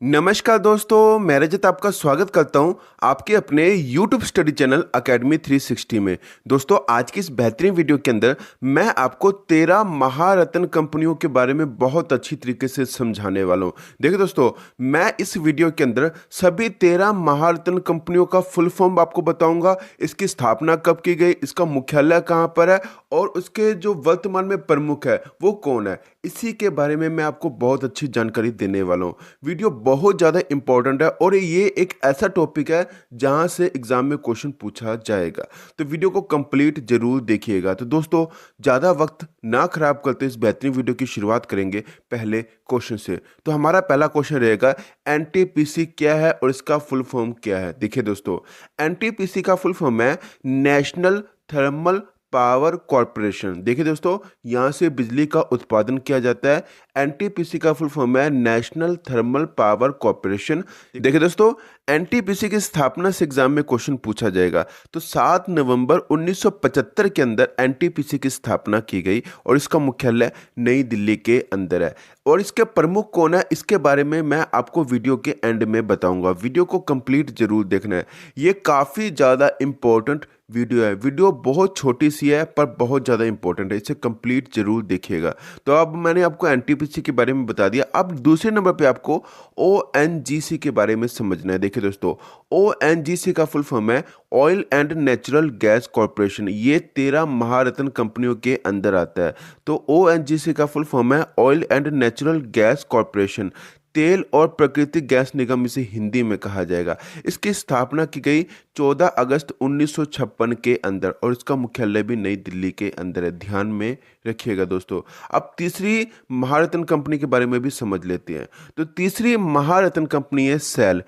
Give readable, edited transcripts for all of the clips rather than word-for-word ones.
नमस्कार दोस्तों, मैं रजत आपका स्वागत करता हूं आपके अपने YouTube स्टडी चैनल अकेडमी 360 में। दोस्तों, आज की इस बेहतरीन वीडियो के अंदर मैं आपको 13 महारत्न कंपनियों के बारे में बहुत अच्छी तरीके से समझाने वाला हूं। देखिए दोस्तों, मैं इस वीडियो के अंदर सभी 13 महारत्न कंपनियों का फुल फॉर्म आपको बताऊंगा, इसकी स्थापना कब की गई, इसका मुख्यालय कहाँ पर है और उसके जो वर्तमान में प्रमुख है वो कौन है, इसी के बारे में मैं आपको बहुत अच्छी जानकारी देने वाला हूँ। वीडियो बहुत ज़्यादा इंपॉर्टेंट है और ये एक ऐसा टॉपिक है जहाँ से एग्जाम में क्वेश्चन पूछा जाएगा, तो वीडियो को कंप्लीट जरूर देखिएगा। तो दोस्तों, ज़्यादा वक्त ना खराब करते इस बेहतरीन वीडियो की शुरुआत करेंगे पहले क्वेश्चन से। तो हमारा पहला क्वेश्चन रहेगा, एनटीपीसी क्या है और इसका फुल फॉर्म क्या है। देखिए दोस्तों, एनटीपीसी का फुल फॉर्म है नेशनल थर्मल पावर कॉरपोरेशन। देखिए दोस्तों, यहाँ से बिजली का उत्पादन किया जाता है। एनटीपीसी का फुल फॉर्म है नेशनल थर्मल पावर कॉरपोरेशन। देखिए दोस्तों, एनटीपीसी की स्थापना से एग्जाम में क्वेश्चन पूछा जाएगा। तो 7 नवंबर 1975 के अंदर एनटीपीसी की स्थापना की गई और इसका मुख्यालय नई दिल्ली के अंदर है। और इसके प्रमुख कौन है, इसके बारे में मैं आपको वीडियो के एंड में बताऊंगा। वीडियो को कंप्लीट जरूर देखना है, ये काफ़ी ज़्यादा इंपॉर्टेंट वीडियो है। वीडियो बहुत छोटी सी है पर बहुत ज़्यादा इंपॉर्टेंट है, इसे कंप्लीट जरूर देखिएगा। तो अब मैंने आपको एनटीपीसी के बारे में बता दिया। अब दूसरे नंबर पे आपको ओएनजीसी के बारे में समझना है। देखिए दोस्तों, ओएनजीसी का फुल फॉर्म है oil and natural gas corporation. ये 13 महारत्न कंपनियों के अंदर आता है। तो ओएनजीसी का फुल फॉर्म है oil and natural gas corporation, तेल और प्राकृतिक गैस निगम इसे हिंदी में कहा जाएगा। इसकी स्थापना की गई 14 अगस्त 1956 के अंदर और इसका मुख्यालय भी नई दिल्ली के अंदर है, ध्यान में रखिएगा दोस्तों। अब तीसरी महारत्न कंपनी के बारे में भी समझ लेते हैं। तो तीसरी महारत्न कंपनी है सेल।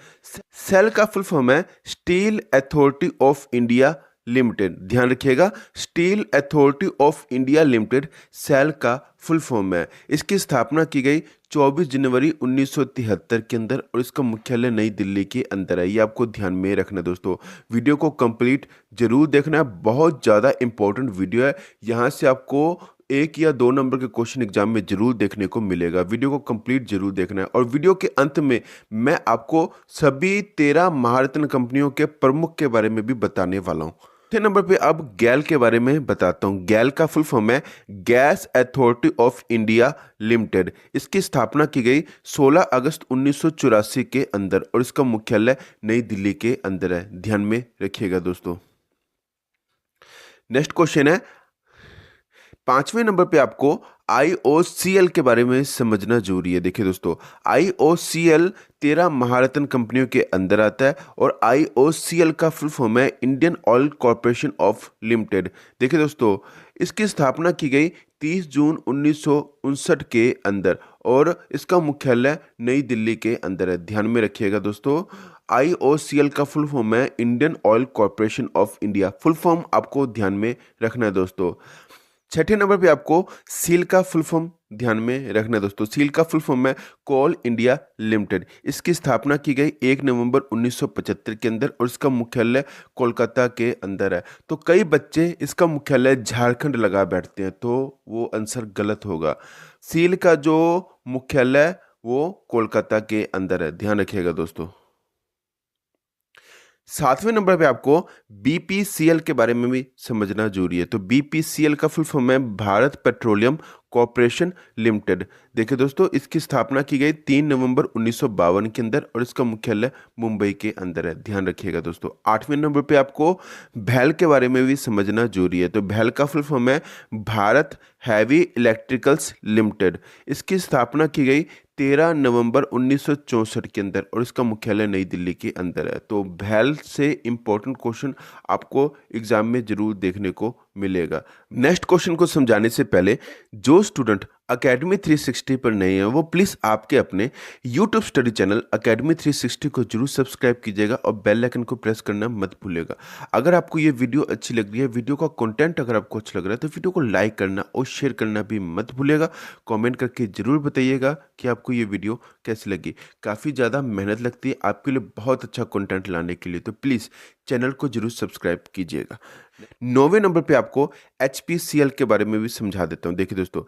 सेल का फुल फॉर्म है steel authority of India limited. ध्यान रखिएगा, steel authority of India limited SAIL का फुल फॉर्म है। इसकी स्थापना की गई 24 जनवरी 1973 के अंदर और इसका मुख्यालय नई दिल्ली के अंदर है। ये आपको ध्यान में रखना है दोस्तों। वीडियो को कंप्लीट जरूर देखना है, बहुत ज़्यादा इंपॉर्टेंट वीडियो है। यहाँ से आपको 1 या 2 नंबर के क्वेश्चन एग्जाम में जरूर देखने को मिलेगा। वीडियो को कंप्लीट जरूर देखना है और वीडियो के अंत में मैं आपको सभी 13 महारत्न कंपनियों के प्रमुख के बारे में भी बताने वाला हूँ। चौथे नंबर पे अब गैल के बारे में बताता हूँ। गैल का फुल फॉर्म है gas authority of India limited. इसकी स्थापना की गई 16 अगस्त 1984 के अंदर और इसका मुख्यालय नई दिल्ली के अंदर है, ध्यान में रखिएगा दोस्तों। नेक्स्ट क्वेश्चन है, 5वें नंबर पे आपको IOCL के बारे में समझना जरूरी है। देखिए दोस्तों, IOCL 13 महारत्न कंपनियों के अंदर आता है और IOCL का फुल फॉर्म है Indian oil corporation of limited. देखिए दोस्तों, इसकी स्थापना की गई 30 जून 1959 के अंदर और इसका मुख्यालय नई दिल्ली के अंदर है, ध्यान में रखिएगा दोस्तों। IOCL का फुल फॉर्म है Indian oil corporation of India. Full form आपको ध्यान में रखना है दोस्तों। 6ठे नंबर पे आपको सील का फुल फॉर्म ध्यान में रखना है दोस्तों। सील का फुल फॉर्म है कोल इंडिया लिमिटेड। इसकी स्थापना की गई 1 नवंबर 1975 के अंदर और इसका मुख्यालय कोलकाता के अंदर है। तो कई बच्चे इसका मुख्यालय झारखंड लगा बैठते हैं, तो वो आंसर गलत होगा। सील का जो मुख्यालय वो कोलकाता के अंदर है, ध्यान रखिएगा दोस्तों। 7वें नंबर पे आपको BPCL के बारे में भी समझना जरूरी है। तो BPCL का फुल फॉर्म है भारत पेट्रोलियम कॉरपोरेशन लिमिटेड। देखिए दोस्तों, इसकी स्थापना की गई 3 नवंबर 1952 के अंदर और इसका मुख्यालय मुंबई के अंदर है, ध्यान रखिएगा दोस्तों। 8वें नंबर पे आपको भैल के बारे में भी समझना जरूरी है। तो भैल का फुल फॉर्म है भारत हैवी इलेक्ट्रिकल्स लिमिटेड। इसकी स्थापना की गई 13 नवंबर 1964 के अंदर और इसका मुख्यालय नई दिल्ली के अंदर है। तो भैल से इंपॉर्टेंट क्वेश्चन आपको एग्जाम में जरूर देखने को मिलेगा। नेक्स्ट क्वेश्चन को समझाने से पहले जो स्टूडेंट अकेडमी 360 पर नए हैं वो प्लीज़ आपके अपने YouTube स्टडी चैनल अकेडमी 360 को जरूर सब्सक्राइब कीजिएगा और बेल आइकन को प्रेस करना मत भूलिएगा। अगर आपको ये वीडियो अच्छी लग रही है, वीडियो का कंटेंट अगर आपको अच्छा लग रहा है तो वीडियो को लाइक करना और शेयर करना भी मत भूलिएगा। कमेंट करके जरूर बताइएगा कि आपको ये वीडियो कैसी लगी। काफ़ी ज़्यादा मेहनत लगती है आपके लिए बहुत अच्छा कंटेंट लाने के लिए, तो प्लीज़ चैनल को जरूर सब्सक्राइब कीजिएगा। 9वें नंबर पे आपको HPCL के बारे में भी समझा देता हूँ। देखिए दोस्तों,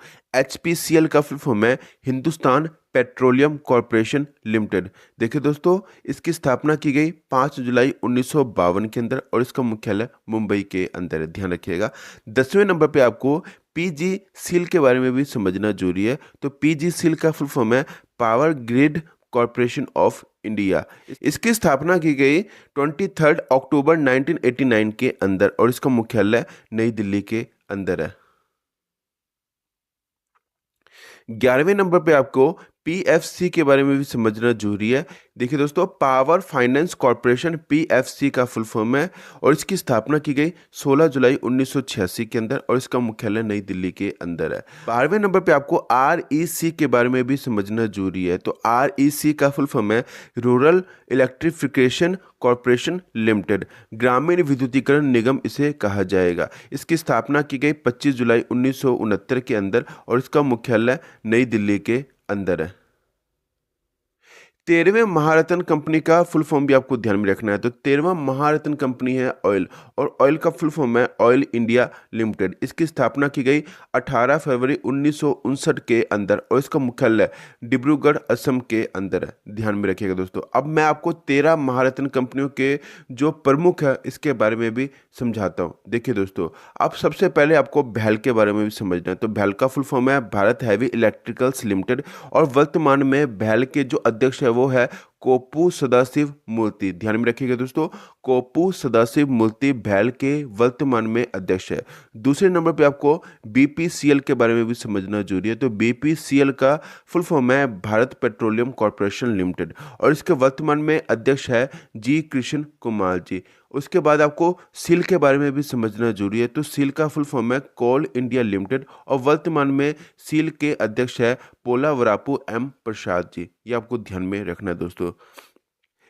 HPCL का फुल फॉर्म है हिंदुस्तान पेट्रोलियम कॉरपोरेशन लिमिटेड। देखिए दोस्तों, इसकी स्थापना की गई 5 जुलाई 1952 के अंदर और इसका मुख्यालय मुंबई के अंदर है, ध्यान रखिएगा। 10वें नंबर पे आपको PGCIL के बारे में भी समझना जरूरी है। तो PGCIL का फुल फॉर्म है power grid corporation of India. इसकी स्थापना की गई 23 अक्टूबर 1989 के अंदर और इसका मुख्यालय नई दिल्ली के अंदर है। 11वें नंबर पे आपको PFC के बारे में भी समझना जरूरी है। देखिए दोस्तों, पावर फाइनेंस कॉरपोरेशन PFC का फुल फॉर्म है और इसकी स्थापना की गई 16 जुलाई 1986 के अंदर और इसका मुख्यालय नई दिल्ली के अंदर है। 12वें नंबर पे आपको REC के बारे में भी समझना जरूरी है। तो REC का फुल फॉर्म है रूरल इलेक्ट्रिफिकेशन कॉरपोरेशन लिमिटेड, ग्रामीण विद्युतीकरण निगम इसे कहा जाएगा। इसकी स्थापना की गई 25 जुलाई 1969 के अंदर और इसका मुख्यालय नई दिल्ली के अंदर है। 13वें महारत्न कंपनी का फुल फॉर्म भी आपको ध्यान में रखना है। तो 13वां महारत्न कंपनी है ऑयल, और ऑयल का फुल फॉर्म है ऑयल इंडिया लिमिटेड। इसकी स्थापना की गई 18 फरवरी 1959 के अंदर और इसका मुख्यालय डिब्रूगढ़ असम के अंदर है, ध्यान में रखिएगा दोस्तों। अब मैं आपको 13 महारत्न कंपनियों के जो प्रमुख है इसके बारे में भी समझाता हूँ। देखिए दोस्तों, अब सबसे पहले आपको भैल के बारे में भी समझना है। तो भैल का फुल फॉर्म है भारत हैवी इलेक्ट्रिकल्स लिमिटेड और वर्तमान में भैल के जो अध्यक्ष है वो है कोप्पू सदाशिव मूर्ति, ध्यान में रखिएगा दोस्तों। कोप्पू सदाशिव मूर्ति भैल के वर्तमान में अध्यक्ष है। दूसरे नंबर पे आपको BPCL के बारे में भी समझना जरूरी है। तो BPCL का फुल फॉर्म है भारत पेट्रोलियम कॉरपोरेशन लिमिटेड और इसके वर्तमान में अध्यक्ष है G कृष्ण कुमार जी। उसके बाद आपको सील के बारे में भी समझना जरूरी है। तो सील का फुल फॉर्म है कोल इंडिया लिमिटेड और वर्तमान में सील के अध्यक्ष है पोलावरापू M प्रसाद जी, ये आपको ध्यान में रखना है दोस्तों।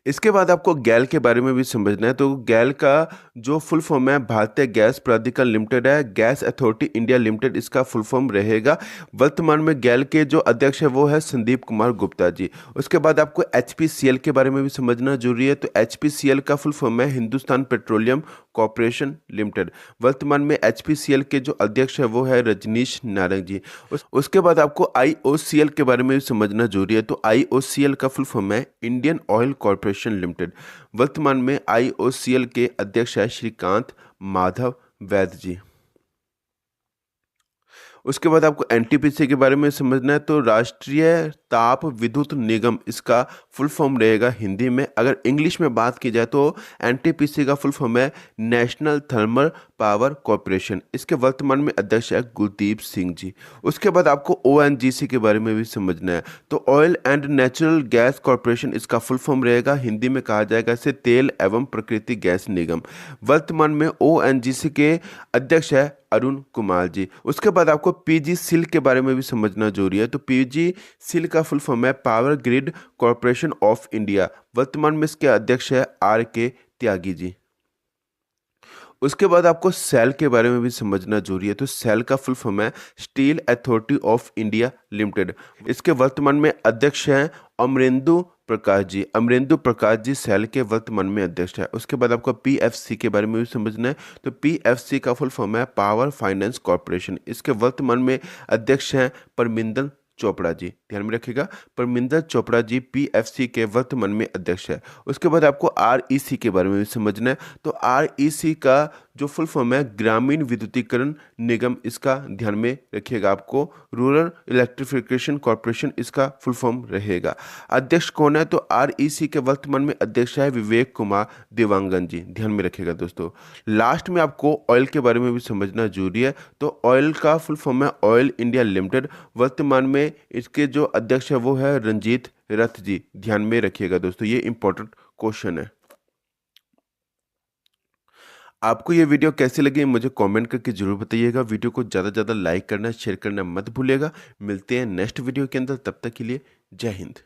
इसके बाद आपको गैल के बारे में भी समझना है। तो गैल का जो फुल फॉर्म है भारतीय गैस प्राधिकरण लिमिटेड है, गैस अथॉरिटी इंडिया लिमिटेड इसका फुल फॉर्म रहेगा। वर्तमान में गैल के जो अध्यक्ष है वो है संदीप कुमार गुप्ता जी। उसके बाद आपको HPCL के बारे में भी समझना जरूरी है। तो HPCL का फुल फॉर्म है हिंदुस्तान पेट्रोलियम कॉरपोरेशन लिमिटेड। वर्तमान में HPCL के जो अध्यक्ष है वो है रजनीश नारंग जी। उसके बाद आपको IOCL के बारे में भी समझना जरूरी है। तो IOCL का फुल फॉर्म है इंडियन ऑयल कॉरपोरेशन लिमिटेड। वर्तमान में IOCL के अध्यक्ष है श्रीकांत माधव वैद्य जी। उसके बाद आपको NTPC के बारे में समझना है। तो राष्ट्रीय ताप विद्युत निगम इसका फुल फॉर्म रहेगा हिंदी में। अगर इंग्लिश में बात की जाए तो NTPC का फुल फॉर्म है नेशनल थर्मल पावर कॉरपोरेशन। इसके वर्तमान में अध्यक्ष है गुरदीप सिंह जी। उसके बाद आपको ONGC के बारे में भी समझना है। तो oil and natural gas corporation इसका फुल फॉर्म रहेगा, हिंदी में कहा जाएगा इसे तेल एवं प्राकृतिक गैस निगम। वर्तमान में ONGC के अध्यक्ष है अरुण कुमार जी। उसके बाद आपको PGCIL के बारे में भी समझना जरूरी है। तो PGCIL का फुल फॉर्म है power grid corporation of India. वर्तमान में इसके अध्यक्ष है RK त्यागी जी। उसके बाद आपको सेल के बारे में भी समझना जरूरी है। तो सेल का फुल फॉर्म है steel authority of India limited. इसके वर्तमान में अध्यक्ष हैं अमरेंदु प्रकाश जी। अमरेंदु प्रकाश जी सेल के वर्तमान में अध्यक्ष है। उसके बाद आपको PFC के बारे में भी समझना है। तो PFC का फुल फॉर्म है पावर फाइनेंस कॉरपोरेशन। इसके वर्तमान में अध्यक्ष हैं परमिंदर चोपड़ा जी, ध्यान में रखिएगा। परमिंदर चोपड़ा जी PFC के वर्तमान में अध्यक्ष है। उसके बाद आपको REC के बारे में भी समझना है। तो REC का जो फुल फॉर्म है ग्रामीण विद्युतीकरण निगम, इसका ध्यान में रखिएगा। आपको रूरल इलेक्ट्रिफिकेशन कॉरपोरेशन इसका फुल फॉर्म रहेगा। अध्यक्ष कौन है? तो REC के वर्तमान में अध्यक्ष है विवेक कुमार देवांगन जी, ध्यान में रखिएगा दोस्तों। लास्ट में आपको ऑयल के बारे में भी समझना जरूरी है। तो ऑयल का फुल फॉर्म है ऑयल इंडिया लिमिटेड। वर्तमान में इसके जो अध्यक्ष है वो है रंजीत रथ जी, ध्यान में रखिएगा दोस्तों, ये इंपॉर्टेंट क्वेश्चन है। आपको ये वीडियो कैसी लगी मुझे कमेंट करके जरूर बताइएगा। वीडियो को ज़्यादा से ज़्यादा लाइक करना, शेयर करना मत भूलिएगा। मिलते हैं नेक्स्ट वीडियो के अंदर, तब तक के लिए जय हिंद।